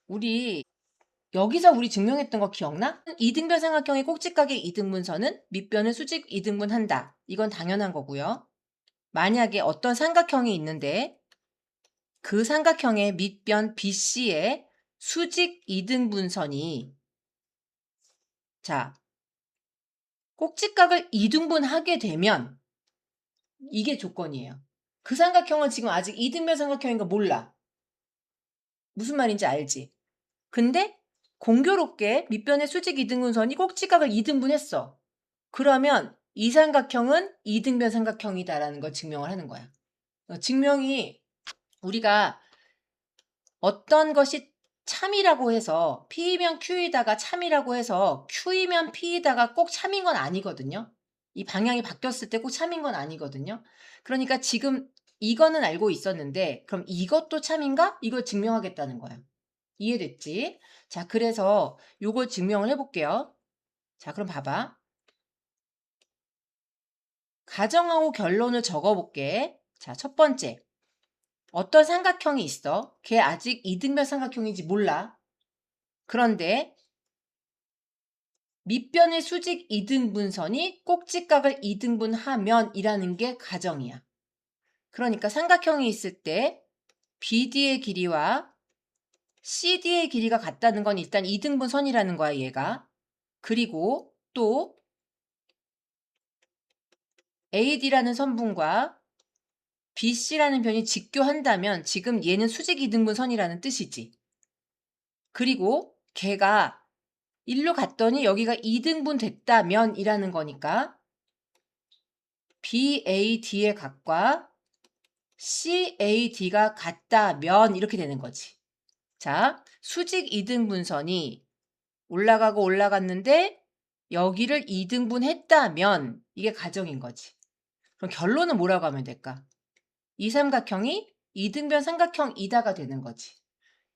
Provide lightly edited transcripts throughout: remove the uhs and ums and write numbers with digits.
우리 여기서 우리 증명했던 거 기억나? 이등변 삼각형의 꼭지각의 이등분선은 밑변을 수직 이등분한다. 이건 당연한 거고요. 만약에 어떤 삼각형이 있는데 그 삼각형의 밑변 BC의 수직 이등분선이 자, 꼭지각을 이등분하게 되면 이게 조건이에요. 그 삼각형은 지금 아직 이등변 삼각형인 거 몰라. 무슨 말인지 알지? 근데 공교롭게 밑변의 수직 이등분선이 꼭지각을 이등분했어. 그러면 이 삼각형은 이등변 삼각형이다라는 걸 증명을 하는 거야. 증명이 우리가 어떤 것이 참이라고 해서 P이면 Q이다가 참이라고 해서 Q이면 P이다가 꼭 참인 건 아니거든요. 이 방향이 바뀌었을 때 꼭 참인 건 아니거든요. 그러니까 지금 이거는 알고 있었는데 그럼 이것도 참인가? 이걸 증명하겠다는 거야. 이해됐지? 자, 그래서 요걸 증명을 해볼게요. 자, 그럼 봐봐. 가정하고 결론을 적어볼게. 자, 첫 번째. 어떤 삼각형이 있어. 걔 아직 이등변 삼각형인지 몰라. 그런데 밑변의 수직 이등분선이 꼭지각을 이등분하면 이라는 게 가정이야. 그러니까 삼각형이 있을 때 BD의 길이와 CD의 길이가 같다는 건 일단 이등분선이라는 거야, 얘가. 그리고 또 AD라는 선분과 BC라는 변이 직교한다면 지금 얘는 수직 이등분선이라는 뜻이지. 그리고 걔가 일로 갔더니 여기가 2등분 됐다면 이라는 거니까 BAD의 각과 CAD가 같다면 이렇게 되는 거지. 자, 수직 2등분선이 올라가고 올라갔는데 여기를 2등분 했다면 이게 가정인 거지. 그럼 결론은 뭐라고 하면 될까? 이 삼각형이 이등변 삼각형이다가 되는 거지.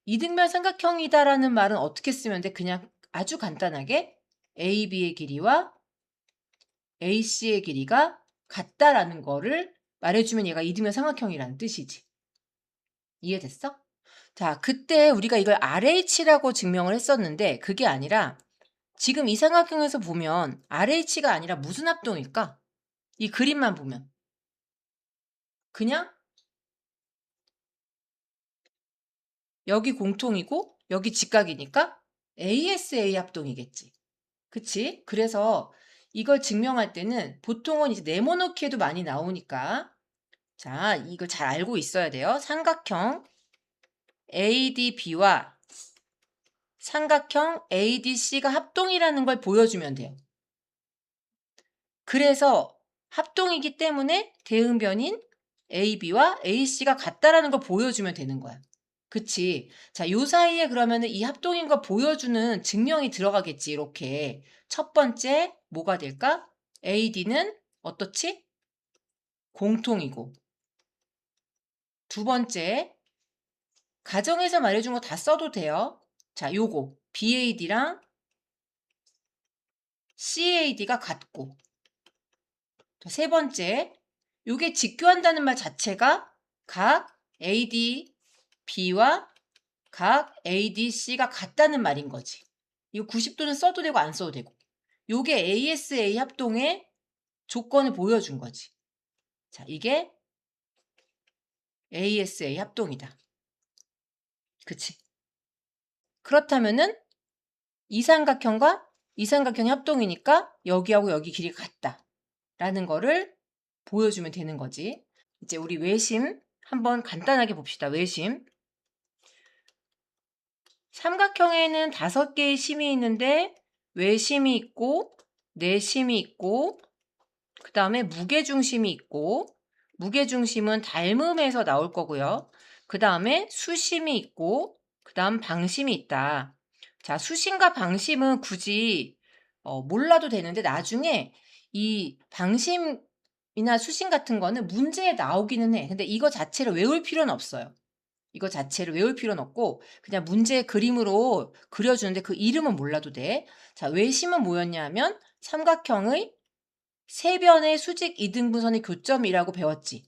이등변 삼각형이다라는 말은 어떻게 쓰면 돼? 그냥 아주 간단하게 AB의 길이와 AC의 길이가 같다라는 거를 말해주면 얘가 이등변 삼각형이라는 뜻이지. 이해됐어? 자, 그때 우리가 이걸 RH라고 증명을 했었는데 그게 아니라 지금 이 삼각형에서 보면 RH가 아니라 무슨 합동일까? 이 그림만 보면 그냥 여기 공통이고 여기 직각이니까 ASA 합동이겠지. 그치? 그래서 이걸 증명할 때는 보통은 이제 네모넣기에도 많이 나오니까 자, 이걸 잘 알고 있어야 돼요. 삼각형 ADB와 삼각형 ADC가 합동이라는 걸 보여주면 돼요. 그래서 합동이기 때문에 대응변인 AB와 AC가 같다라는 걸 보여주면 되는 거야. 그치? 자, 요 사이에 그러면은 이 합동인 거 보여주는 증명이 들어가겠지, 이렇게. 첫 번째, 뭐가 될까? AD는 어떻지? 공통이고. 두 번째, 가정에서 말해준 거 다 써도 돼요. 자, 요거. BAD랑 CAD가 같고. 자, 세 번째, 요게 직교한다는 말 자체가 각 ADB와 각 ADC가 같다는 말인 거지. 이거 90도는 써도 되고 안 써도 되고. 요게 ASA 합동의 조건을 보여준 거지. 자, 이게 ASA 합동이다. 그치? 그렇다면은 이 삼각형과 이 삼각형의 합동이니까 여기하고 여기 길이가 같다. 라는 거를 보여주면 되는 거지. 이제 우리 외심 한번 간단하게 봅시다. 외심. 삼각형에는 5개의 심이 있는데 외심이 있고 내심이 있고 그 다음에 무게중심이 있고 무게중심은 닮음에서 나올 거고요. 그 다음에 수심이 있고 그 다음 방심이 있다. 자, 수심과 방심은 굳이 몰라도 되는데 나중에 이 방심이나 수심 같은 거는 문제에 나오기는 해. 근데 이거 자체를 외울 필요는 없어요. 이거 자체를 외울 필요는 없고 그냥 문제 그림으로 그려주는데 그 이름은 몰라도 돼. 자, 외심은 뭐였냐 하면 삼각형의 세 변의 수직 이등분선의 교점이라고 배웠지.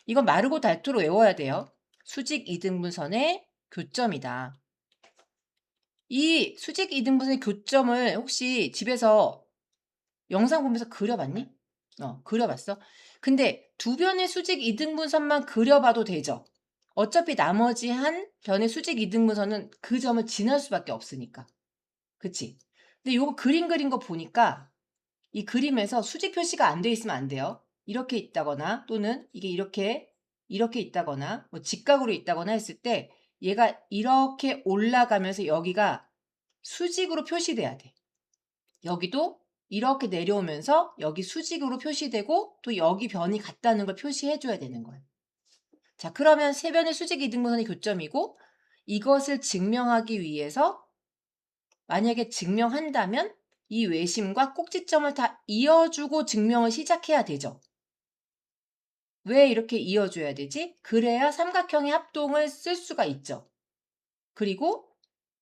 이건 마르고 닳도록 외워야 돼요. 수직 이등분선의 교점이다. 이 수직 이등분선의 교점을 혹시 집에서 영상 보면서 그려봤니? 그려봤어? 근데 두 변의 수직 이등분선만 그려봐도 되죠? 어차피 나머지 한 변의 수직 이등분선은 그 점을 지날 수밖에 없으니까. 그치? 근데 요거 그림 그린 거 보니까 이 그림에서 수직 표시가 안 돼 있으면 안 돼요. 이렇게 있다거나 또는 이게 이렇게 있다거나 뭐 직각으로 있다거나 했을 때 얘가 이렇게 올라가면서 여기가 수직으로 표시돼야 돼. 여기도 이렇게 내려오면서 여기 수직으로 표시되고 또 여기 변이 같다는 걸 표시해 줘야 되는 거예요. 자, 그러면 세 변의 수직 이등분선이 교점이고 이것을 증명하기 위해서 만약에 증명한다면 이 외심과 꼭지점을 다 이어주고 증명을 시작해야 되죠. 왜 이렇게 이어줘야 되지? 그래야 삼각형의 합동을 쓸 수가 있죠. 그리고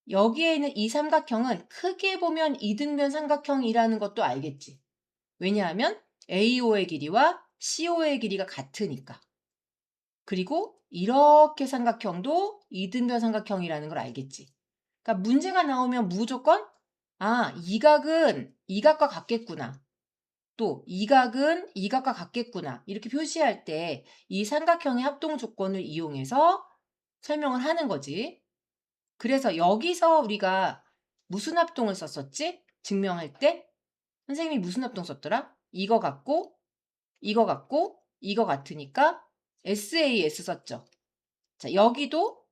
여기에 있는 이 삼각형은 크게 보면 이등변 삼각형이라는 것도 알겠지. 왜냐하면 AO의 길이와 CO의 길이가 같으니까. 그리고 이렇게 삼각형도 이등변 삼각형이라는 걸 알겠지. 그러니까 문제가 나오면 무조건 이 각은 이 각과 같겠구나. 또 이 각은 이 각과 같겠구나. 이렇게 표시할 때 이 삼각형의 합동 조건을 이용해서 설명을 하는 거지. 그래서 여기서 우리가 무슨 합동을 썼었지? 증명할 때? 선생님이 무슨 합동 썼더라? 이거 같고 이거 같고 이거 같으니까 SAS 썼죠. 자, 여기도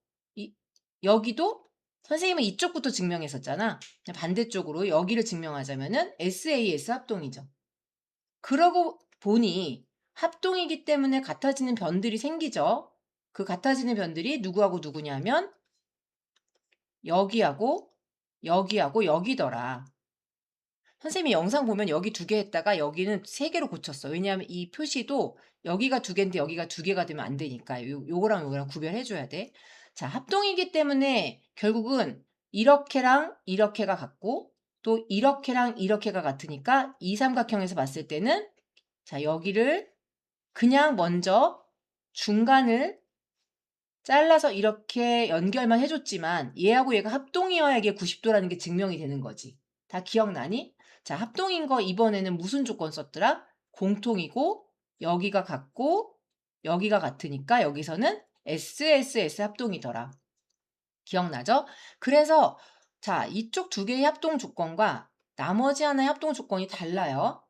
선생님은 이쪽부터 증명했었잖아. 반대쪽으로 여기를 증명하자면은 SAS 합동이죠. 그러고 보니 합동이기 때문에 같아지는 변들이 생기죠. 그 같아지는 변들이 누구하고 누구냐면 여기하고 여기하고 여기더라. 선생님이 영상 보면 여기 2개 했다가 여기는 3개로 고쳤어. 왜냐하면 이 표시도 여기가 2개인데 여기가 2개가 되면 안 되니까 요거랑 요거랑 구별해줘야 돼. 자, 합동이기 때문에 결국은 이렇게랑 이렇게가 같고 또 이렇게랑 이렇게가 같으니까 이 삼각형에서 봤을 때는 자, 여기를 그냥 먼저 중간을 잘라서 이렇게 연결만 해줬지만 얘하고 얘가 합동이어야 이게 90도라는 게 증명이 되는 거지. 다 기억나니? 자, 합동인 거 이번에는 무슨 조건 썼더라? 공통이고 여기가 같고 여기가 같으니까 여기서는 SSS 합동이더라. 기억나죠? 그래서 자, 이쪽 2개의 합동 조건과 나머지 하나의 합동 조건이 달라요.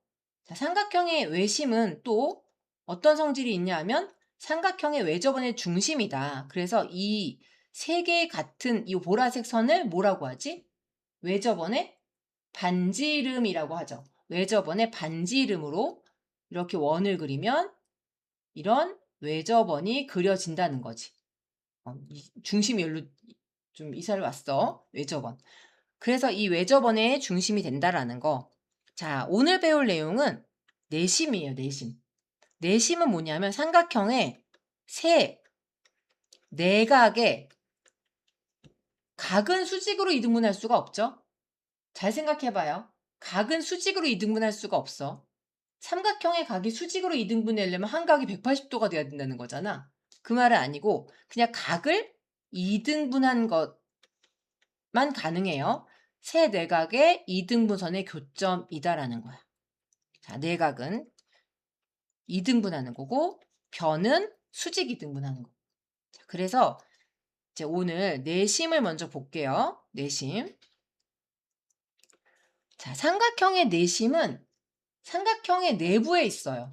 자, 삼각형의 외심은 또 어떤 성질이 있냐 하면 삼각형의 외접원의 중심이다. 그래서 이 3개의 같은 이 보라색 선을 뭐라고 하지? 외접원의 반지름이라고 하죠. 외접원의 반지름으로 이렇게 원을 그리면 이런 외접원이 그려진다는 거지. 중심이 여기로 좀 이사를 왔어. 외접원. 그래서 이 외접원의 중심이 된다라는 거. 자, 오늘 배울 내용은 내심이에요. 내심. 내심은 뭐냐면 삼각형의 세 내각의 각은 수직으로 이등분할 수가 없죠. 잘 생각해봐요. 각은 수직으로 이등분할 수가 없어. 삼각형의 각이 수직으로 이등분하려면 한 각이 180도가 돼야 된다는 거잖아. 그 말은 아니고 그냥 각을 이등분한 것만 가능해요. 세 내각의 이등분선의 교점이다라는 거야. 자, 내각은 이등분하는 거고 변은 수직 이등분하는 거. 자, 그래서 이제 오늘 내심을 먼저 볼게요. 내심. 자, 삼각형의 내심은 삼각형의 내부에 있어요.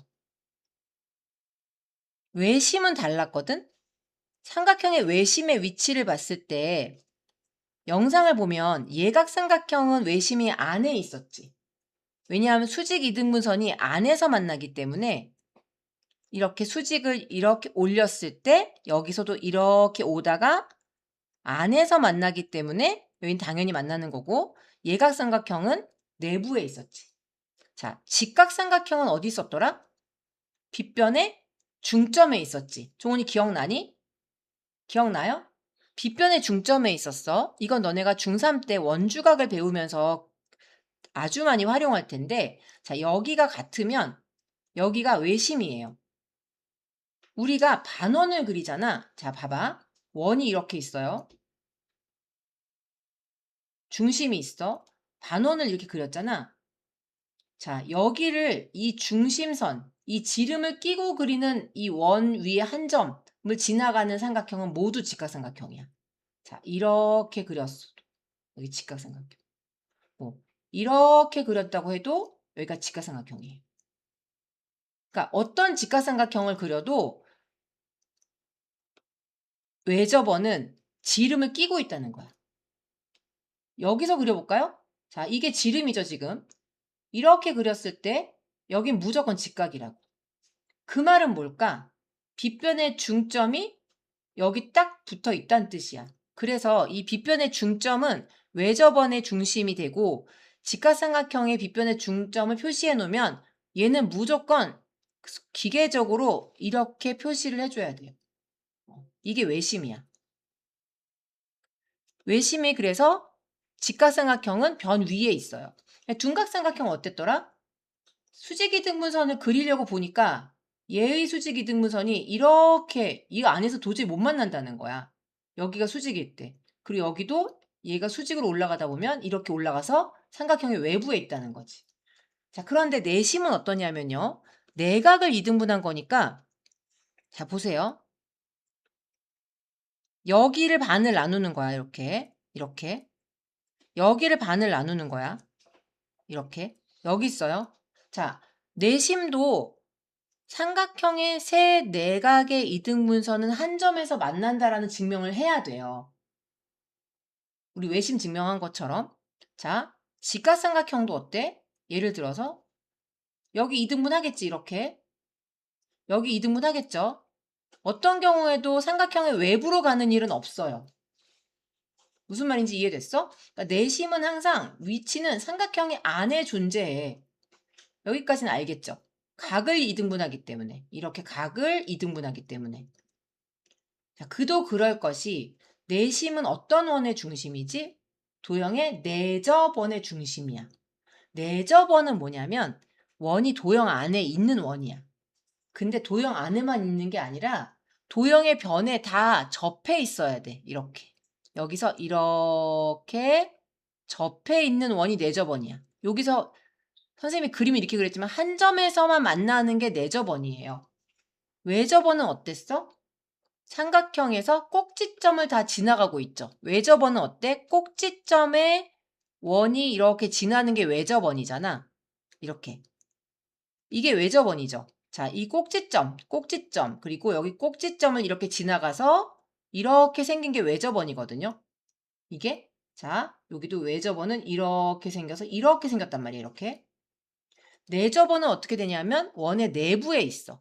외심은 달랐거든? 삼각형의 외심의 위치를 봤을 때 영상을 보면 예각삼각형은 외심이 안에 있었지. 왜냐하면 수직 이등분선이 안에서 만나기 때문에 이렇게 수직을 이렇게 올렸을 때 여기서도 이렇게 오다가 안에서 만나기 때문에 여긴 당연히 만나는 거고 예각삼각형은 내부에 있었지. 자, 직각삼각형은 어디 있었더라? 빗변의 중점에 있었지. 종훈이 기억나니? 기억나요? 빗변의 중점에 있었어. 이건 너네가 중3 때 원주각을 배우면서 아주 많이 활용할 텐데 자, 여기가 같으면 여기가 외심이에요. 우리가 반원을 그리잖아. 자, 봐봐. 원이 이렇게 있어요. 중심이 있어. 반원을 이렇게 그렸잖아. 자, 여기를 이 중심선, 이 지름을 끼고 그리는 이 원 위에 한 점을 지나가는 삼각형은 모두 직각삼각형이야. 자, 이렇게 그렸어. 여기 직각삼각형. 이렇게 그렸다고 해도 여기가 직각삼각형이에요. 그러니까 어떤 직각삼각형을 그려도 외접원은 지름을 끼고 있다는 거야. 여기서 그려볼까요? 자, 이게 지름이죠, 지금. 이렇게 그렸을 때 여긴 무조건 직각이라고. 그 말은 뭘까? 빗변의 중점이 여기 딱 붙어 있다는 뜻이야. 그래서 이 빗변의 중점은 외접원의 중심이 되고 직각삼각형의 빗변의 중점을 표시해 놓으면 얘는 무조건 기계적으로 이렇게 표시를 해줘야 돼요. 이게 외심이야. 외심이 그래서 직각삼각형은 변 위에 있어요. 둔각삼각형은 어땠더라? 수직이등분선을 그리려고 보니까 얘의 수직이등분선이 이렇게 이 안에서 도저히 못 만난다는 거야. 여기가 수직일 때. 그리고 여기도 얘가 수직으로 올라가다 보면 이렇게 올라가서 삼각형의 외부에 있다는 거지. 자, 그런데 내심은 어떠냐면요. 내각을 이등분한 거니까 자, 보세요. 여기를 반을 나누는 거야. 이렇게. 이렇게. 여기를 반을 나누는 거야. 이렇게. 여기 있어요. 자, 내심도 삼각형의 세 내각의 이등분선은 한 점에서 만난다라는 증명을 해야 돼요. 우리 외심 증명한 것처럼. 자, 직각삼각형도 어때? 예를 들어서 여기 이등분 하겠지, 이렇게. 여기 이등분 하겠죠? 어떤 경우에도 삼각형의 외부로 가는 일은 없어요. 무슨 말인지 이해됐어? 그러니까 내심은 항상 위치는 삼각형의 안에 존재해. 여기까지는 알겠죠? 각을 이등분하기 때문에. 이렇게 각을 이등분하기 때문에. 자, 그도 그럴 것이 내심은 어떤 원의 중심이지? 도형의 내접원의 중심이야. 내접원은 뭐냐면 원이 도형 안에 있는 원이야. 근데 도형 안에만 있는 게 아니라 도형의 변에 다 접해 있어야 돼. 이렇게. 여기서 이렇게 접해 있는 원이 내접원이야. 여기서 선생님이 그림을 이렇게 그렸지만 한 점에서만 만나는 게 내접원이에요. 외접원은 어땠어? 삼각형에서 꼭지점을 다 지나가고 있죠. 외접원은 어때? 꼭지점에 원이 이렇게 지나는 게 외접원이잖아. 이렇게. 이게 외접원이죠. 자, 이 꼭지점, 그리고 여기 꼭지점을 이렇게 지나가서 이렇게 생긴 게 외접원이거든요. 이게. 자, 여기도 외접원은 이렇게 생겨서 이렇게 생겼단 말이에요. 이렇게. 내접원은 어떻게 되냐면 원의 내부에 있어.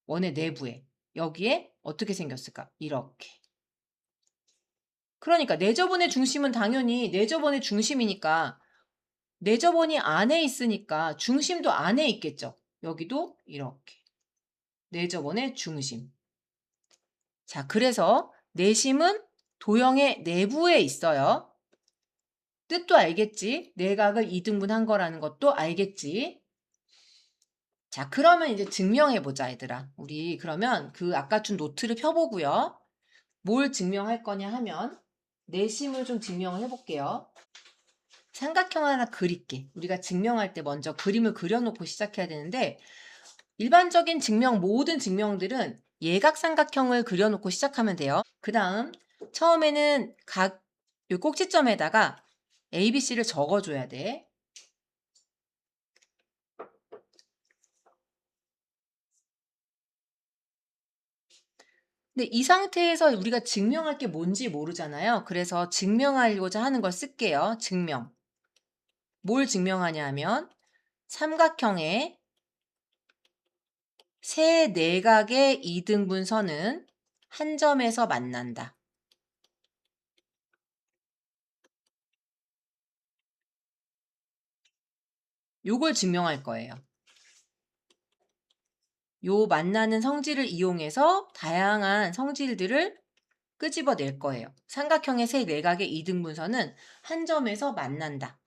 원의 내부에. 여기에 어떻게 생겼을까? 이렇게. 그러니까 내접원의 중심은 당연히 내접원의 중심이니까 내접원이 안에 있으니까 중심도 안에 있겠죠. 여기도 이렇게. 내접원의 중심. 자, 그래서 내심은 도형의 내부에 있어요. 뜻도 알겠지? 내각을 이등분한 거라는 것도 알겠지? 자, 그러면 이제 증명해보자, 얘들아. 우리 그러면 그 아까 준 노트를 펴보고요. 뭘 증명할 거냐 하면 내심을 좀 증명을 해볼게요. 삼각형 하나 그릴게. 우리가 증명할 때 먼저 그림을 그려놓고 시작해야 되는데 일반적인 증명, 모든 증명들은 예각삼각형을 그려놓고 시작하면 돼요. 그 다음 처음에는 각 요 꼭지점에다가 ABC를 적어줘야 돼. 근데 이 상태에서 우리가 증명할 게 뭔지 모르잖아요. 그래서 증명하려고자 하는 걸 쓸게요. 증명. 뭘 증명하냐 하면 삼각형의 세 내각의 이등분선은 한 점에서 만난다. 요걸 증명할 거예요. 요 만나는 성질을 이용해서 다양한 성질들을 끄집어낼 거예요. 삼각형의 세 내각의 이등분선은 한 점에서 만난다.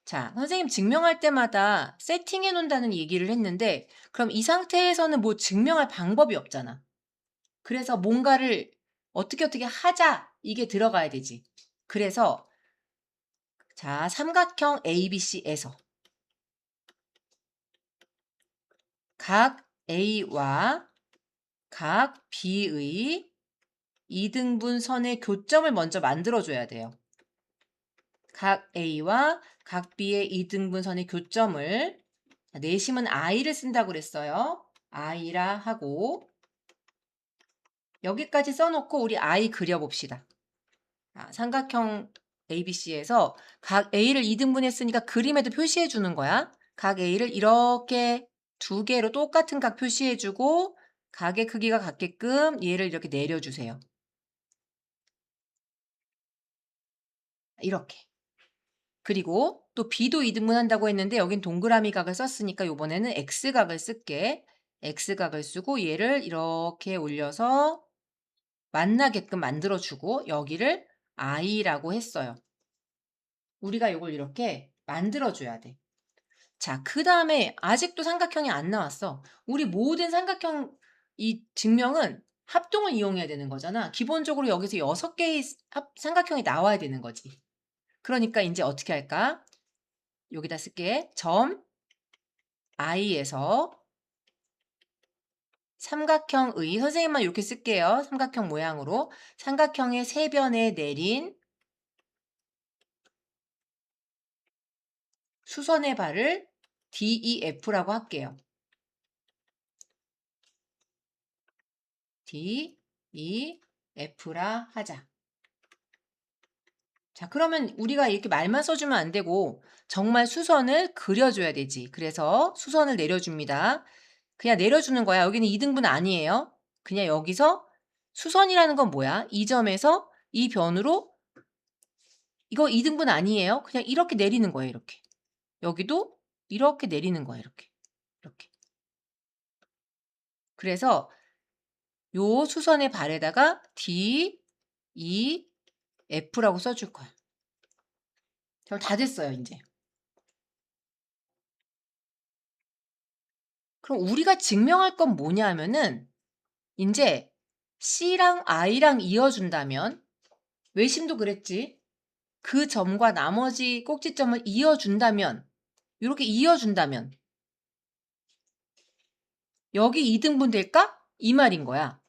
자, 선생님 증명할 때마다 세팅해 놓는다는 얘기를 했는데 그럼 이 상태에서는 뭐 증명할 방법이 없잖아. 그래서 뭔가를 어떻게 하자 이게 들어가야 되지. 그래서 자, 삼각형 ABC에서 각 A와 각 B의 이등분 선의 교점을 먼저 만들어줘야 돼요. 각 A와 각 B의 이등분 선의 교점을, 내심은 I를 쓴다고 그랬어요. I라 하고 여기까지 써놓고 우리 I 그려봅시다. 삼각형 ABC에서 각 A를 2등분했으니까 그림에도 표시해 주는 거야. 각 A를 이렇게 두 개로 똑같은 각 표시해 주고 각의 크기가 같게끔 얘를 이렇게 내려주세요. 이렇게. 그리고 또 B도 2등분 한다고 했는데 여긴 동그라미 각을 썼으니까 이번에는 X각을 쓸게. X각을 쓰고 얘를 이렇게 올려서 만나게끔 만들어주고 여기를 I라고 했어요. 우리가 이걸 이렇게 만들어줘야 돼. 자, 그 다음에 아직도 삼각형이 안 나왔어. 우리 모든 삼각형 이 증명은 합동을 이용해야 되는 거잖아. 기본적으로 여기서 6개의 삼각형이 나와야 되는 거지. 그러니까 이제 어떻게 할까? 여기다 쓸게. 점 I에서 삼각형의, 선생님만 이렇게 쓸게요. 삼각형 모양으로. 삼각형의 세변에 내린 수선의 발을 DEF라고 할게요. DEF라 하자. 자, 그러면 우리가 이렇게 말만 써주면 안 되고 정말 수선을 그려줘야 되지. 그래서 수선을 내려줍니다. 그냥 내려주는 거야. 여기는 2등분 아니에요. 그냥 여기서 수선이라는 건 뭐야? 이 점에서 이 변으로 이거 2등분 아니에요. 그냥 이렇게 내리는 거예요. 이렇게. 여기도 이렇게 내리는 거예요. 이렇게. 이렇게. 그래서 요 수선의 발에다가 D, E, F라고 써줄 거야. 그럼 다 됐어요, 이제. 그럼 우리가 증명할 건 뭐냐 하면은 이제 C랑 I랑 이어준다면, 외심도 그랬지. 그 점과 나머지 꼭지점을 이어준다면, 이렇게 이어준다면 여기 2등분 될까? 이 말인 거야.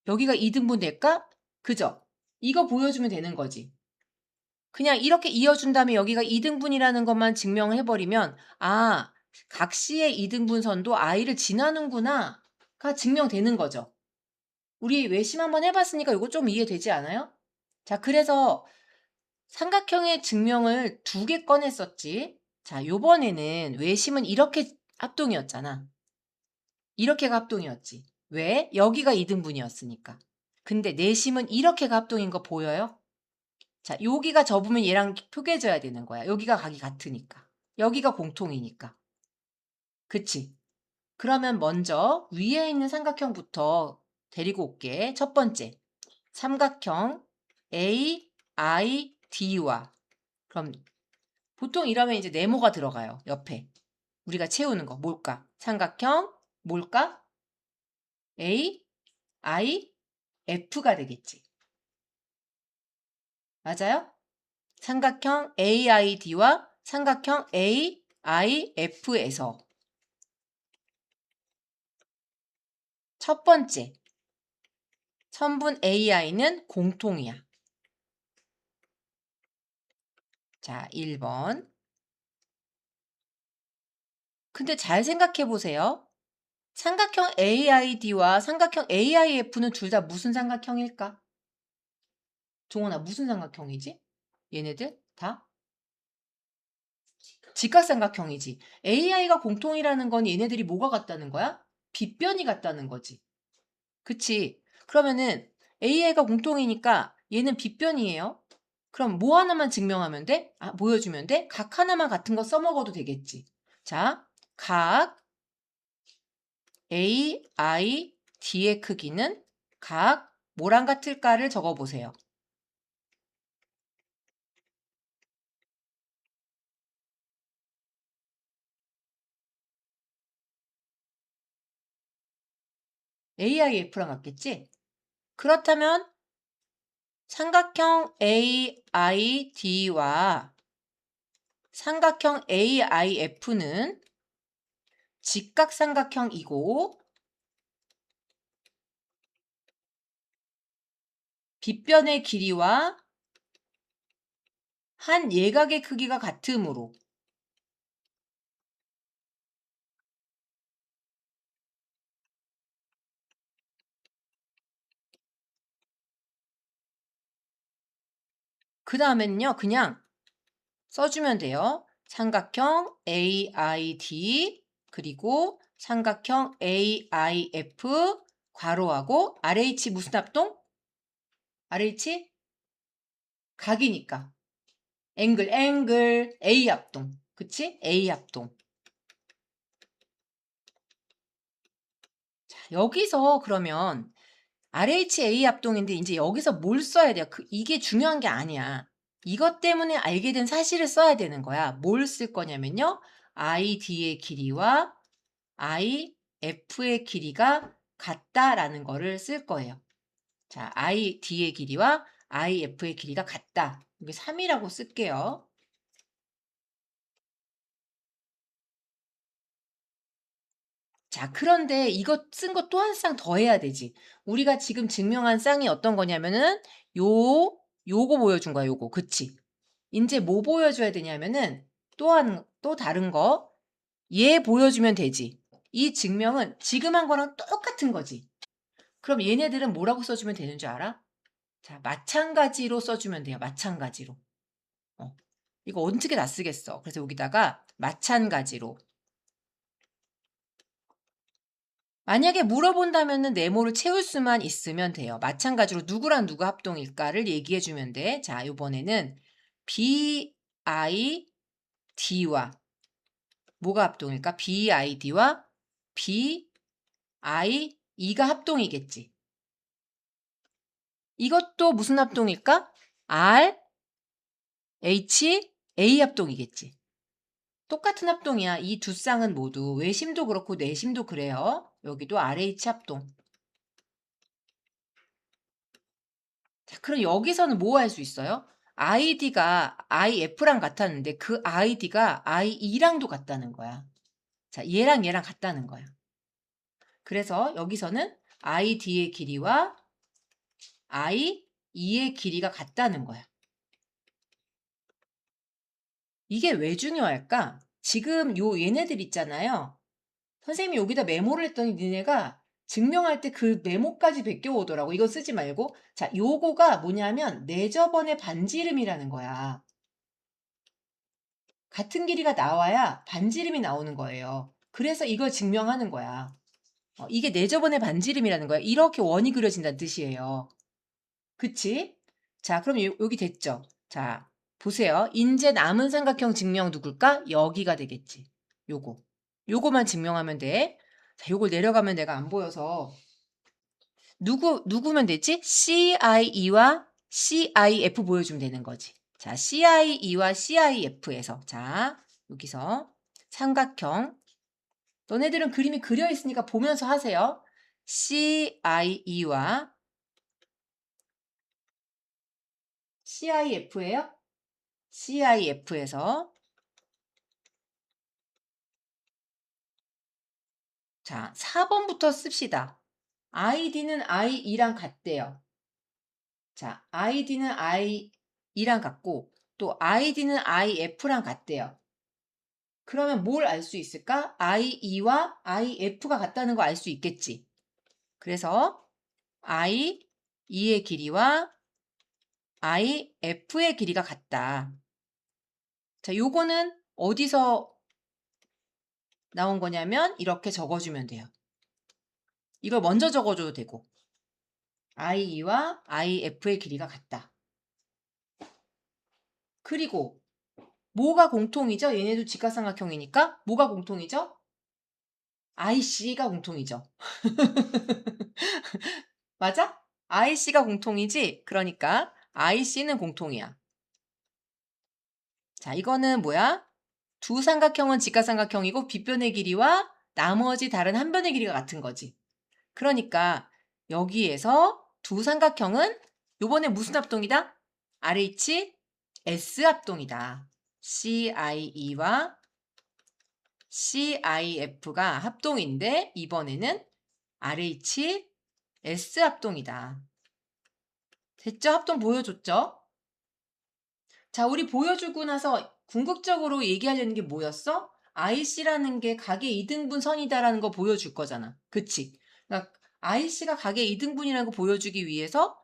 여기가 2등분 될까? 그죠? 이거 보여주면 되는 거지. 그냥 이렇게 이어준 다음에 여기가 2등분이라는 것만 증명해버리면 각 C의 2등분선도 I를 지나는구나가 증명되는 거죠. 우리 외심 한번 해봤으니까 이거 좀 이해되지 않아요? 자, 그래서 삼각형의 증명을 2개 꺼냈었지. 자, 요번에는 외심은 이렇게 합동이었잖아. 이렇게가 합동이었지. 왜? 여기가 2등분이었으니까. 근데 내심은 이렇게가 합동인 거 보여요? 자, 여기가 접으면 얘랑 표계져야 되는 거야. 여기가 각이 같으니까. 여기가 공통이니까. 그치? 그러면 먼저 위에 있는 삼각형부터 데리고 올게. 첫 번째, 삼각형 AID와, 그럼 보통 이러면 이제 네모가 들어가요. 옆에. 우리가 채우는 거 뭘까? 삼각형 뭘까? AIF가 되겠지. 맞아요? 삼각형 AID와 삼각형 AIF에서 첫 번째, 선분 AI는 공통이야. 자, 1번. 근데 잘 생각해 보세요. 삼각형 AID와 삼각형 AIF는 둘 다 무슨 삼각형일까? 종원아, 무슨 삼각형이지? 얘네들 다? 직각삼각형이지. AI가 공통이라는 건 얘네들이 뭐가 같다는 거야? 빗변이 같다는 거지. 그치? 그러면은 AI가 공통이니까 얘는 빗변이에요. 그럼 뭐 하나만 증명하면 돼? 보여주면 돼? 각 하나만 같은 거 써먹어도 되겠지. 자, 각 AID의 크기는 각 뭐랑 같을까를 적어보세요. AIF랑 같겠지? 그렇다면 삼각형 AID와 삼각형 AIF는 직각삼각형이고 빗변의 길이와 한 예각의 크기가 같으므로 그 다음에는요 그냥 써주면 돼요. 삼각형 AID 그리고 삼각형 AIF 괄호하고 RH 무슨 합동? RH? 각이니까 앵글 A 합동 그치? A 합동. 자, 여기서 그러면 RHA 합동인데 이제 여기서 뭘 써야 돼요? 이게 중요한 게 아니야. 이것 때문에 알게 된 사실을 써야 되는 거야. 뭘 쓸 거냐면요. ID의 길이와 IF의 길이가 같다라는 거를 쓸 거예요. 자, ID의 길이와 IF의 길이가 같다. 여기 3이라고 쓸게요. 자, 그런데 이거 쓴 거 또 한 쌍 더 해야 되지. 우리가 지금 증명한 쌍이 어떤 거냐면은 요거 보여준 거야, 요거. 그치? 이제 뭐 보여줘야 되냐면은 또 다른 거. 얘 보여주면 되지. 이 증명은 지금 한 거랑 똑같은 거지. 그럼 얘네들은 뭐라고 써주면 되는 줄 알아? 자, 마찬가지로 써주면 돼요. 마찬가지로. 이거 어떻게 다 쓰겠어? 그래서 여기다가 마찬가지로. 만약에 물어본다면은 네모를 채울 수만 있으면 돼요. 마찬가지로 누구랑 누구 합동일까를 얘기해 주면 돼. 자, 이번에는 BID와 뭐가 합동일까? BID와 BIE가 합동이겠지. 이것도 무슨 합동일까? RHA 합동이겠지. 똑같은 합동이야. 이 두 쌍은 모두 외심도 그렇고 내심도 그래요. 여기도 RH 합동. 자, 그럼 여기서는 뭐 할 수 있어요? ID가 IF랑 같았는데 그 ID가 IE랑도 같다는 거야. 자, 얘랑 같다는 거야. 그래서 여기서는 ID의 길이와 IE의 길이가 같다는 거야. 이게 왜 중요할까? 지금 얘네들 있잖아요. 선생님이 여기다 메모를 했더니 니네가 증명할 때 그 메모까지 베껴오더라고. 이거 쓰지 말고. 자, 요거가 뭐냐면 내저번의 반지름이라는 거야. 같은 길이가 나와야 반지름이 나오는 거예요. 그래서 이걸 증명하는 거야. 이게 내저번의 반지름이라는 거야. 이렇게 원이 그려진다는 뜻이에요. 그치? 자, 그럼 여기 됐죠? 자, 보세요. 이제 남은 삼각형 증명 누굴까? 여기가 되겠지. 요거만 증명하면 돼. 자, 요걸 내려가면 내가 안 보여서 누구면 되지? CIE와 CIF 보여주면 되는 거지. 자, CIE와 CIF에서 자, 여기서 삼각형 너네들은 그림이 그려 있으니까 보면서 하세요. CIE와 CIF예요? CIF에서 자, 4번부터 씁시다. ID는 IE랑 같대요. 자, ID는 IE랑 같고 또 ID는 IF랑 같대요. 그러면 뭘 알 수 있을까? IE와 IF가 같다는 거 알 수 있겠지. 그래서 IE의 길이와 IF의 길이가 같다. 자, 요거는 어디서 나온 거냐면 이렇게 적어주면 돼요. 이걸 먼저 적어줘도 되고 IE와 IF의 길이가 같다. 그리고 뭐가 공통이죠? 얘네도 직각삼각형이니까 뭐가 공통이죠? IC가 공통이죠. 맞아? IC가 공통이지? 그러니까 IC는 공통이야. 자, 이거는 뭐야? 두 삼각형은 직각삼각형이고 빗변의 길이와 나머지 다른 한 변의 길이가 같은 거지. 그러니까 여기에서 두 삼각형은 요번에 무슨 합동이다? RHS 합동이다. CIE와 CIF가 합동인데 이번에는 RHS 합동이다. 됐죠? 합동 보여줬죠? 자, 우리 보여주고 나서 궁극적으로 얘기하려는 게 뭐였어? IC라는 게 각의 이등분선이다라는 거 보여줄 거잖아. 그치? 그러니까 IC가 각의 이등분이라는 거 보여주기 위해서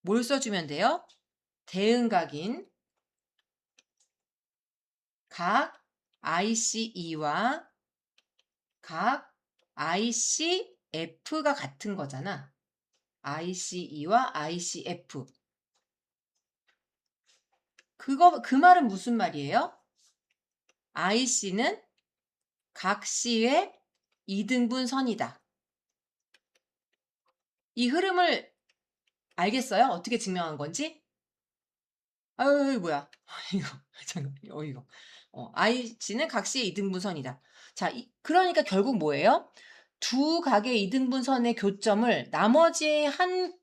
뭘 써주면 돼요? 대응각인 각 ICE와 각 ICF가 같은 거잖아. ICE와 ICF. 그 말은 무슨 말이에요? IC는 각 C의 이등분 선이다. 이 흐름을 알겠어요? 어떻게 증명한 건지? 아유, 뭐야. 이거, 잠깐, 이거. IC는 각 C의 이등분 선이다. 자, 그러니까 결국 뭐예요? 두 각의 이등분선의 교점을 나머지 한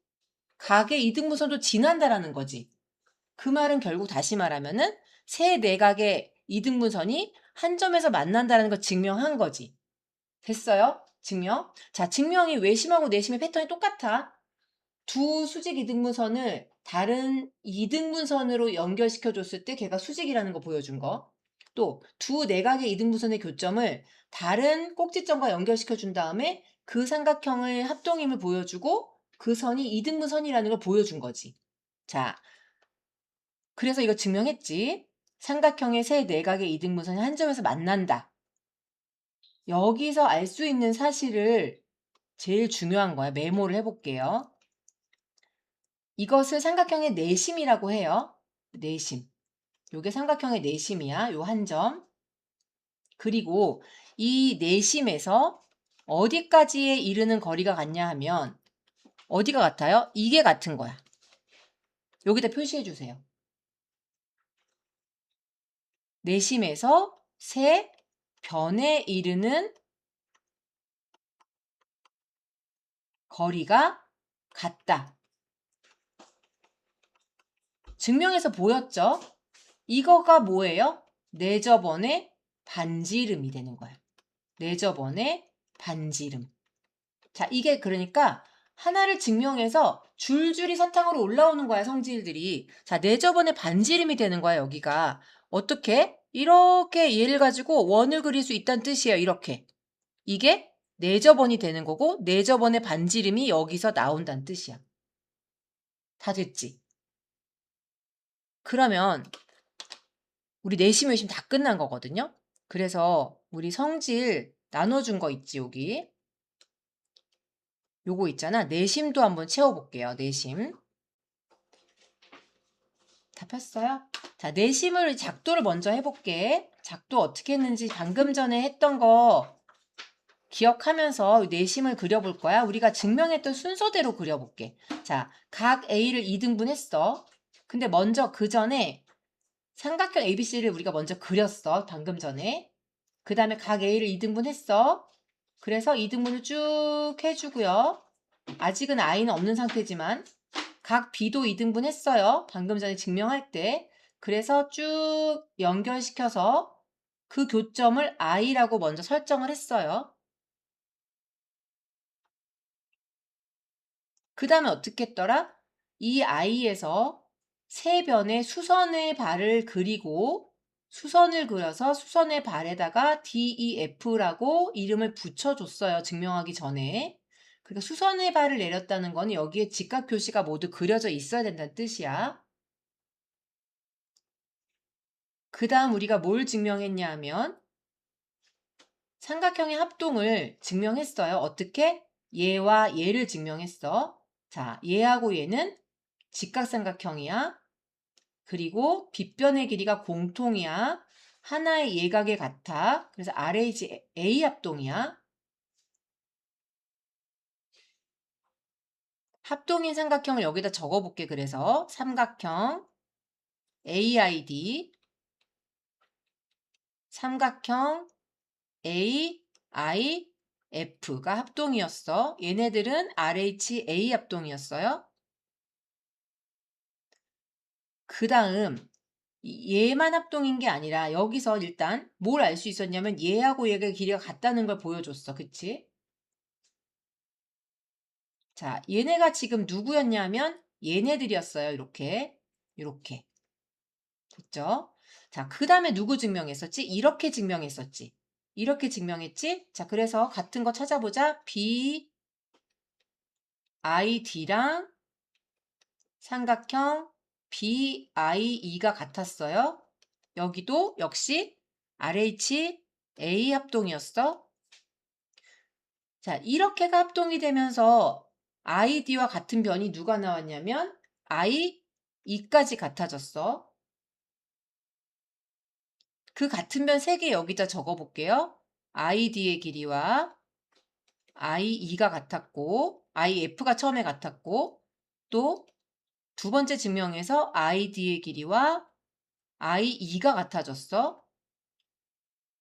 각의 이등분선도 지난다라는 거지. 그 말은 결국 다시 말하면은 세 내각의 이등분선이 한 점에서 만난다는 걸 증명한 거지. 됐어요? 증명. 자, 증명이 외심하고 내심의 패턴이 똑같아. 두 수직 이등분선을 다른 이등분선으로 연결시켜 줬을 때 걔가 수직이라는 거 보여준 거. 또 두 내각의 이등분선의 교점을 다른 꼭지점과 연결시켜 준 다음에 그 삼각형의 합동임을 보여주고 그 선이 이등분선이라는 걸 보여준 거지. 자, 그래서 이거 증명했지. 삼각형의 세 내각의 이등분선이 한 점에서 만난다. 여기서 알 수 있는 사실을 제일 중요한 거야. 메모를 해볼게요. 이것을 삼각형의 내심이라고 해요. 내심. 요게 삼각형의 내심이야. 요 한 점. 그리고 이 내심에서 어디까지에 이르는 거리가 같냐 하면 어디가 같아요? 이게 같은 거야. 여기다 표시해 주세요. 내심에서 세 변에 이르는 거리가 같다. 증명해서 보였죠? 이거가 뭐예요? 내저번의 반지름이 되는 거야. 내저번의 반지름. 자, 이게 그러니까 하나를 증명해서 줄줄이 사탕으로 올라오는 거야, 성질들이. 자, 내저번의 반지름이 되는 거야, 여기가. 어떻게? 이렇게 얘를 가지고 원을 그릴 수 있다는 뜻이에요, 이렇게. 이게 내저번이 되는 거고, 내저번의 반지름이 여기서 나온다는 뜻이야. 다 됐지? 그러면 우리 내심, 외심 다 끝난 거거든요? 그래서 우리 성질 나눠준 거 있지, 여기. 요거 있잖아. 내심도 한번 채워볼게요. 내심. 다 폈어요? 자, 내심을 작도를 먼저 해볼게. 작도 어떻게 했는지 방금 전에 했던 거 기억하면서 내심을 그려볼 거야. 우리가 증명했던 순서대로 그려볼게. 자, 각 A를 2등분 했어. 근데 먼저 그 전에 삼각형 ABC를 우리가 먼저 그렸어. 방금 전에. 그 다음에 각 A를 2등분 했어. 그래서 2등분을 쭉 해주고요. 아직은 I는 없는 상태지만 각 B도 2등분 했어요. 방금 전에 증명할 때. 그래서 쭉 연결시켜서 그 교점을 I라고 먼저 설정을 했어요. 그 다음에 어떻게 했더라? 이 I에서 세 변의 수선의 발을 그리고 수선을 그려서 수선의 발에다가 DEF라고 이름을 붙여줬어요. 증명하기 전에. 그러니까 수선의 발을 내렸다는 건 여기에 직각 표시가 모두 그려져 있어야 된다는 뜻이야. 그 다음 우리가 뭘 증명했냐 하면 삼각형의 합동을 증명했어요. 어떻게? 얘와 얘를 증명했어. 자, 얘하고 얘는 직각삼각형이야. 그리고 빗변의 길이가 공통이야. 하나의 예각에 같아. 그래서 RH A 합동이야. 합동인 삼각형을 여기다 적어볼게. 그래서 삼각형 AID, 삼각형 AIF가 합동이었어. 얘네들은 RHA 합동이었어요. 그 다음 얘만 합동인 게 아니라 여기서 일단 뭘 알 수 있었냐면 얘하고 얘가 길이가 같다는 걸 보여줬어. 그치? 자, 얘네가 지금 누구였냐면 얘네들이었어요. 이렇게. 됐죠? 자, 그 다음에 누구 증명했었지? 이렇게 증명했었지. 이렇게 증명했지? 자, 그래서 같은 거 찾아보자. BID랑 삼각형 BIE가 같았어요. 여기도 역시 RHA 합동이었어. 자, 이렇게가 합동이 되면서 ID와 같은 변이 누가 나왔냐면 IE까지 같아졌어. 그 같은 변 3개 여기다 적어볼게요. ID의 길이와 IE가 같았고 IF가 처음에 같았고 또 두 번째 증명에서 ID의 길이와 IE가 같아졌어.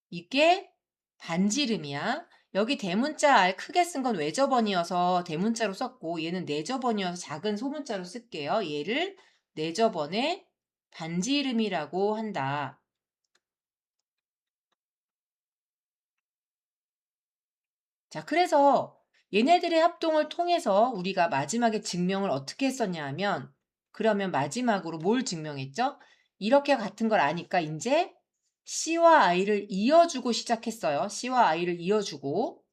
이게 반지름이야. 여기 대문자 R 크게 쓴 건 외접원이어서 대문자로 썼고 얘는 내접원이어서 작은 소문자로 쓸게요. 얘를 내접원의 반지름이라고 한다. 자, 그래서 얘네들의 합동을 통해서 우리가 마지막에 증명을 어떻게 했었냐 하면 그러면 마지막으로 뭘 증명했죠? 이렇게 같은 걸 아니까 이제 C와 I를 이어주고 시작했어요. C와 I를 이어주고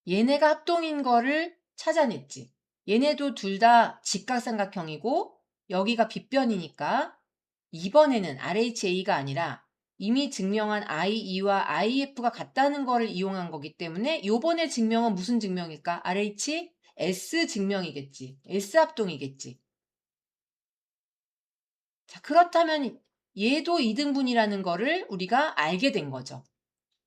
얘네가 합동인 거를 찾아냈지. 얘네도 둘 다 직각삼각형이고 여기가 빗변이니까 이번에는 RHA가 아니라 이미 증명한 IE와 IF가 같다는 거를 이용한 거기 때문에 요번에 증명은 무슨 증명일까? RHS 증명이겠지. S 합동이겠지. 자, 그렇다면 얘도 이등분이라는 거를 우리가 알게 된 거죠.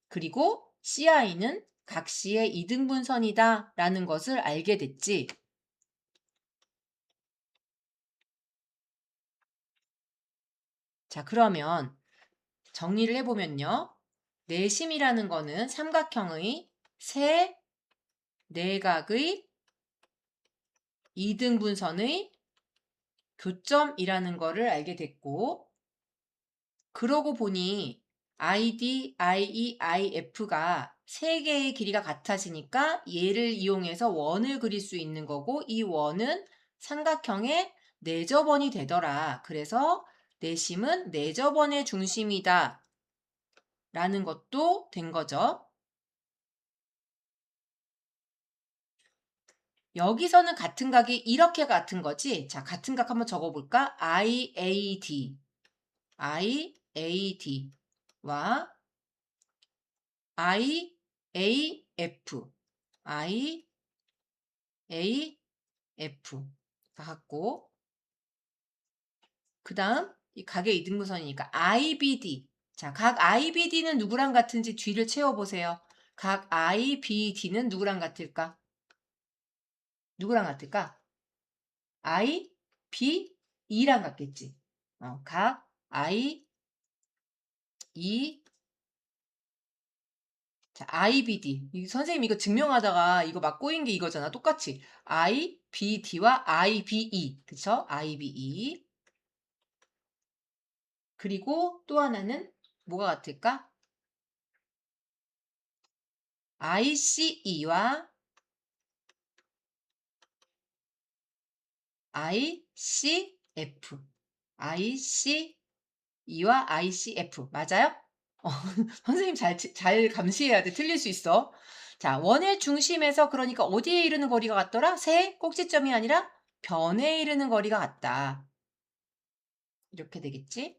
그리고 CI는 각시의 이등분선이다 라는 것을 알게 됐지. 자, 그러면 정리를 해보면요. 내심이라는 거는 삼각형의 세 내각의 이등분선의 교점이라는 거를 알게 됐고 그러고 보니 ID, IE, IF가 세 개의 길이가 같아지니까 얘를 이용해서 원을 그릴 수 있는 거고 이 원은 삼각형의 내접원이 되더라. 그래서 내심은 내접원의 중심이다 라는 것도 된 거죠. 여기서는 같은 각이 이렇게 같은 거지. 자, 같은 각 한번 적어볼까? IAD와 IAF, IAF가 같고 그 다음 이 각의 이등분선이니까 IBD. 자, 각 IBD는 누구랑 같은지 뒤를 채워보세요. 각 IBD는 누구랑 같을까? 누구랑 같을까? I, B, E랑 같겠지. 각 I, E, 자, IBD. 선생님 이거 증명하다가 이거 막 꼬인 게 이거잖아. 똑같이. IBD와 IBE. 그쵸? IBE. 그리고 또 하나는 뭐가 같을까? ICE와 ICF. ICE와 ICF. 맞아요? 어, 선생님 잘 감시해야 돼. 틀릴 수 있어. 자, 원의 중심에서 그러니까 어디에 이르는 거리가 같더라? 세 꼭지점이 아니라 변에 이르는 거리가 같다. 이렇게 되겠지?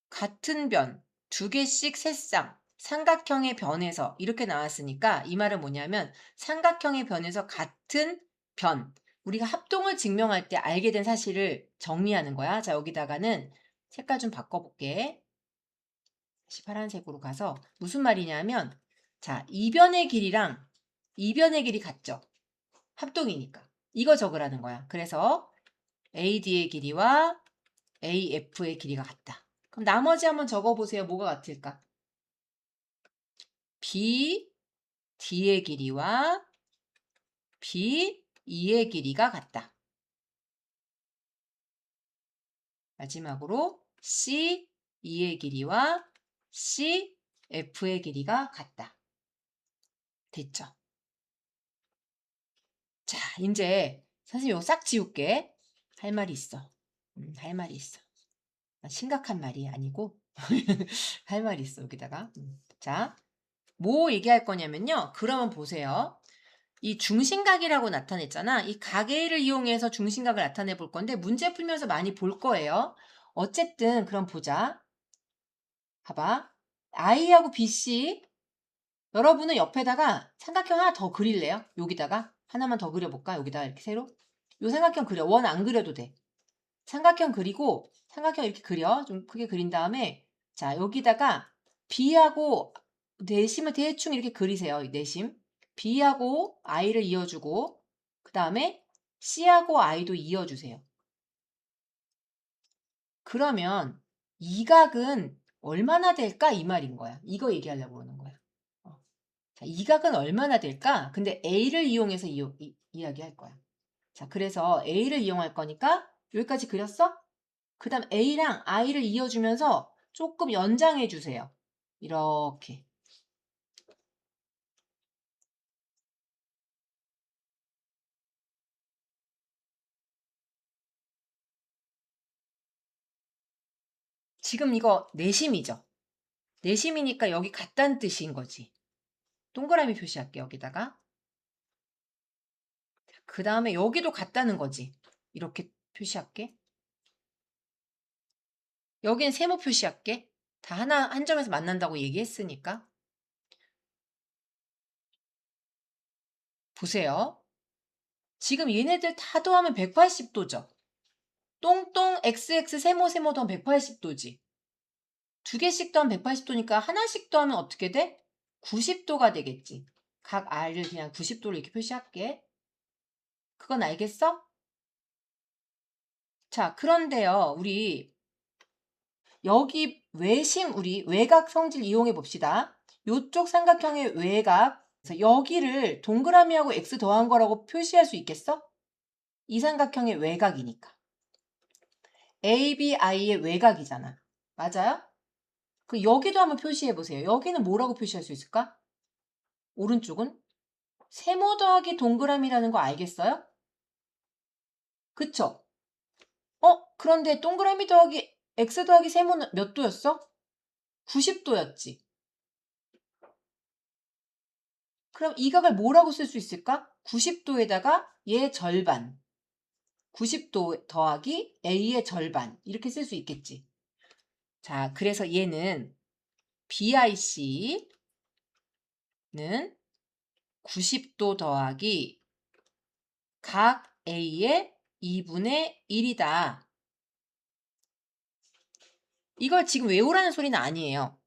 같은 변, 두 개씩 세 쌍, 삼각형의 변에서 이렇게 나왔으니까 이 말은 뭐냐면 삼각형의 변에서 같은 변, 우리가 합동을 증명할 때 알게 된 사실을 정리하는 거야. 자, 여기다가는 색깔 좀 바꿔볼게. 다시 파란색으로 가서 무슨 말이냐면 자, 이변의 길이랑 이변의 길이 같죠? 합동이니까. 이거 적으라는 거야. 그래서 AD의 길이와 AF의 길이가 같다. 그럼 나머지 한번 적어보세요. 뭐가 같을까? BD의 길이와 BE의 길이가 같다. 마지막으로 CE의 길이와 CF의 길이가 같다. 됐죠? 자, 이제 선생님 이거 싹 지울게. 할 말이 있어. 할 말이 있어. 심각한 말이 아니고 할 말이 있어 여기다가. 자, 뭐 얘기할 거냐면요. 그러면 보세요. 이 중심각이라고 나타냈잖아. 이 가계를 이용해서 중심각을 나타내 볼 건데 문제 풀면서 많이 볼 거예요. 어쨌든 그럼 보자. 봐봐. I하고 BC 여러분은 옆에다가 삼각형 하나 더 그릴래요? 여기다가 하나만 더 그려볼까? 여기다가 이렇게 새로. 요 삼각형 그려. 원 안 그려도 돼. 삼각형 그리고 삼각형 이렇게 그려. 좀 크게 그린 다음에 자 여기다가 B하고 내심을 대충 이렇게 그리세요. 내심. B하고 I를 이어주고 그 다음에 C하고 I도 이어주세요. 그러면 이 각은 얼마나 될까? 이 말인 거야. 이거 얘기하려고 그러는 거야. 자, 이 각은 얼마나 될까? 근데 A를 이용해서 이야기할 거야. 자, 그래서 A를 이용할 거니까 여기까지 그렸어? 그 다음 A랑 I를 이어주면서 조금 연장해 주세요. 이렇게. 지금 이거 내심이죠? 내심이니까 여기 같다는 뜻인 거지. 동그라미 표시할게 여기다가. 그 다음에 여기도 같다는 거지. 이렇게 표시할게. 여긴 세모 표시할게. 다 한 점에서 만난다고 얘기했으니까. 보세요. 지금 얘네들 다 더하면 180도죠. 똥똥 XX 세모 세모 더하면 180도지. 두 개씩 더하면 180도니까 하나씩 더하면 어떻게 돼? 90도가 되겠지. 각 R을 그냥 90도로 이렇게 표시할게. 그건 알겠어? 자, 그런데요. 우리 여기 우리 외곽 성질 이용해 봅시다. 요쪽 삼각형의 외곽, 그래서 여기를 동그라미하고 X 더한 거라고 표시할 수 있겠어? 이 삼각형의 외곽이니까. ABI의 외곽이잖아. 맞아요? 그 여기도 한번 표시해 보세요. 여기는 뭐라고 표시할 수 있을까? 오른쪽은? 세모 더하기 동그라미라는 거 알겠어요? 그쵸? 그런데 동그라미 더하기 X 더하기 세모는 몇 도였어? 90도였지. 그럼 이 각을 뭐라고 쓸 수 있을까? 90도에다가 얘 절반. 90도 더하기 A의 절반. 이렇게 쓸 수 있겠지. 자, 그래서 얘는 BIC는 90도 더하기 각 A의 2분의 1이다. 이걸 지금 외우라는 소리는 아니에요.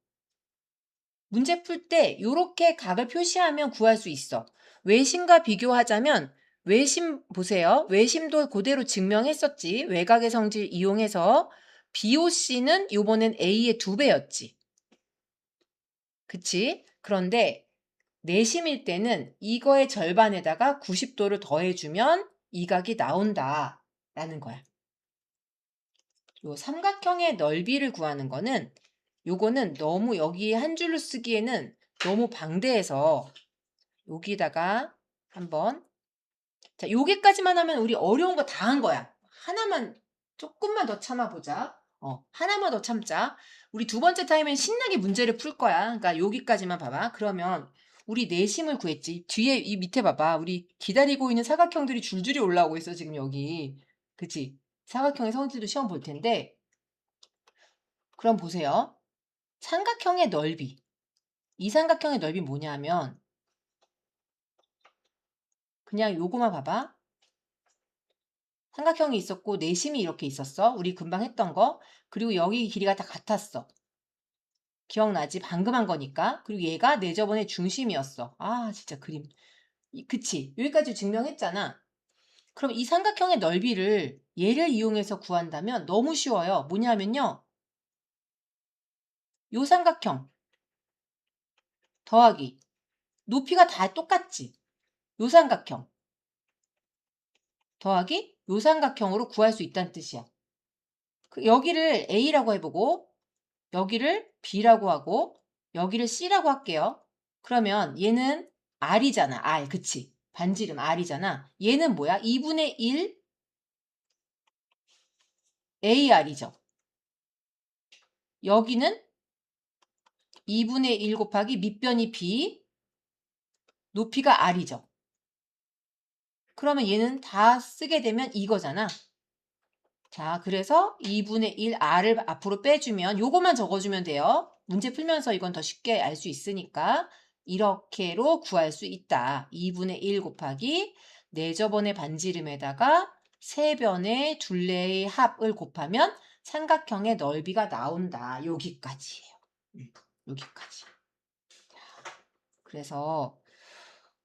문제 풀 때 이렇게 각을 표시하면 구할 수 있어. 외심과 비교하자면 외심 보세요. 외심도 그대로 증명했었지. 외곽의 성질 이용해서 BOC는 요번엔 A의 2배였지. 그치? 그런데 내심일 때는 이거의 절반에다가 90도를 더해주면 이 각이 나온다 라는 거야. 요 삼각형의 넓이를 구하는 거는 요거는 너무 여기 한 줄로 쓰기에는 너무 방대해서 여기다가 한번 자 여기까지만 하면 우리 어려운 거 다 한 거야. 하나만 조금만 더 참아보자. 하나만 더 참자. 우리 두 번째 타임엔 신나게 문제를 풀 거야. 그러니까 여기까지만 봐봐. 그러면 우리 내심을 구했지. 뒤에 이 밑에 봐봐. 우리 기다리고 있는 사각형들이 줄줄이 올라오고 있어 지금 여기. 그치? 사각형의 성질도 시험 볼 텐데 그럼 보세요. 삼각형의 넓이. 이 삼각형의 넓이 뭐냐면 그냥 요거만 봐봐. 삼각형이 있었고 내심이 이렇게 있었어. 우리 금방 했던 거. 그리고 여기 길이가 다 같았어. 기억나지? 방금 한 거니까. 그리고 얘가 내저번의 중심이었어. 아 진짜 그림. 그치? 여기까지 증명했잖아. 그럼 이 삼각형의 넓이를 얘를 이용해서 구한다면 너무 쉬워요. 뭐냐면요. 요 삼각형 더하기 높이가 다 똑같지? 요 삼각형 더하기 요 삼각형으로 구할 수 있다는 뜻이야. 여기를 A라고 해보고 여기를 B라고 하고 여기를 C라고 할게요. 그러면 얘는 R이잖아. R. 그치? 반지름 R이잖아. 얘는 뭐야? 2분의 1 AR이죠. 여기는 2분의 1 곱하기 밑변이 B, 높이가 R이죠. 그러면 얘는 다 쓰게 되면 이거잖아. 자, 그래서 2분의 1 R을 앞으로 빼주면 요것만 적어주면 돼요. 문제 풀면서 이건 더 쉽게 알 수 있으니까 이렇게로 구할 수 있다. 2분의 1 곱하기 4저번의 반지름에다가 3변의 둘레의 합을 곱하면 삼각형의 넓이가 나온다. 여기까지예요. 여기까지. 그래서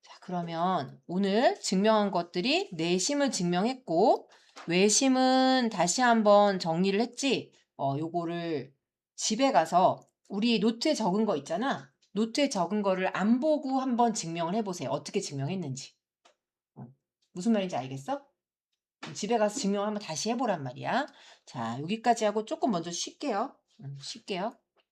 자, 그러면 오늘 증명한 것들이 내심을 증명했고 외심은 다시 한번 정리를 했지. 요거를 집에 가서 우리 노트에 적은 거 있잖아. 노트에 적은 거를 안 보고 한번 증명을 해보세요. 어떻게 증명했는지. 무슨 말인지 알겠어? 집에 가서 증명을 한번 다시 해보란 말이야. 자, 여기까지 하고 조금 먼저 쉴게요. 쉴게요.